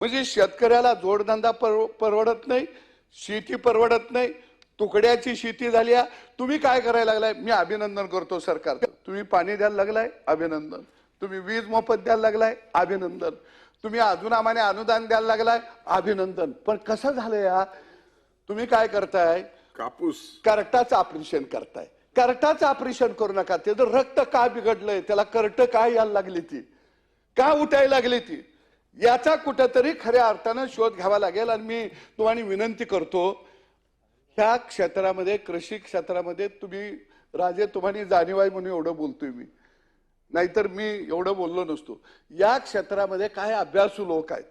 म्हणजे शेतकऱ्याला जोडधंदा परवडत नाही, शेती परवडत नाही, तुकड्याची शेती झाली. तुम्ही काय करायला लागलाय? मी अभिनंदन करतो सरकारचं. तुम्ही पाणी द्यायला लागलाय, अभिनंदन. तुम्ही वीज मोफत द्यायला लागलाय, अभिनंदन. तुम्ही अजून आम्हाला अनुदान द्यायला लागलाय, अभिनंदन. पण कसं झालंय तुम्ही काय करताय? कापूस करटाचं ऑपरेशन करताय. करटाचं ऑपरेशन करू नका. त्याचं रक्त का बिघडलंय? त्याला करट का यायला लागली ती, का उठायला लागली ती, याचा कुठेतरी खऱ्या अर्थानं शोध घ्यावा लागेल. आणि मी तुम्हाला विनंती करतो, ह्या क्षेत्रामध्ये, कृषी क्षेत्रामध्ये तुम्ही राजे, तुम्हाला जाणीव आहे म्हणून एवढं बोलतोय मी, नाहीतर मी एवढं बोललो नसतो. या क्षेत्रामध्ये काय अभ्यासू लोक आहेत,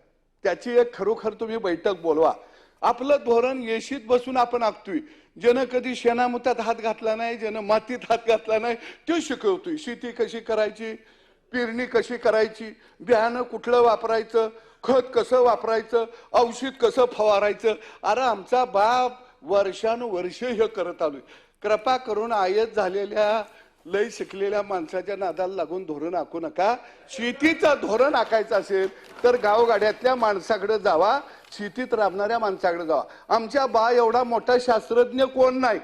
त्याची एक खरोखर तुम्ही बैठक बोलवा. आपलं धोरण येशीत बसून आपण आखतोय. ज्यानं कधी शेणामुतात हात घातला नाही, ज्यानं मातीत हात घातला नाही, ते शिकवतोय. शेती कशी करायची, पेरणी कशी करायची, बियाणं कुठलं वापरायचं, खत कसं वापरायचं, औषध कसं फवारायचं. अरे आमचा बाप वर्षानुवर्ष हे करत आलोय. कृपा करून आयत झालेल्या लय शिकलेल्या माणसाच्या नादाला लागून धोरण आखू नका. शेतीचं धोरण आखायचं असेल तर गावगाड्यातल्या माणसाकडे जावा, शेतीत राबणाऱ्या माणसाकडे जावा. आमच्या बा एवढा मोठा शास्त्रज्ञ कोण नाही.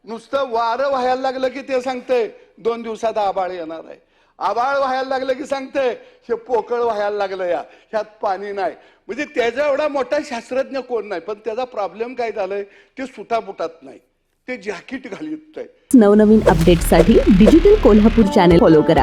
नुसतं वारं व्हायला लागलं की ते सांगतंय 2 दिवसात आबाळ येणार आहे. आबाळ व्हायला लागलं की सांगतंय हे पोकळ व्हायला लागलं, ह्यात पाणी नाही. म्हणजे त्याचा एवढा मोठा शास्त्रज्ञ कोण नाही. पण त्याचा प्रॉब्लेम काय झालंय, ते सुटाबुटात नाही, ते जॅकेट घालत आहे. नवनवीन अपडेट्ससाठी डिजिटल कोल्हापूर चॅनेल फॉलो करा.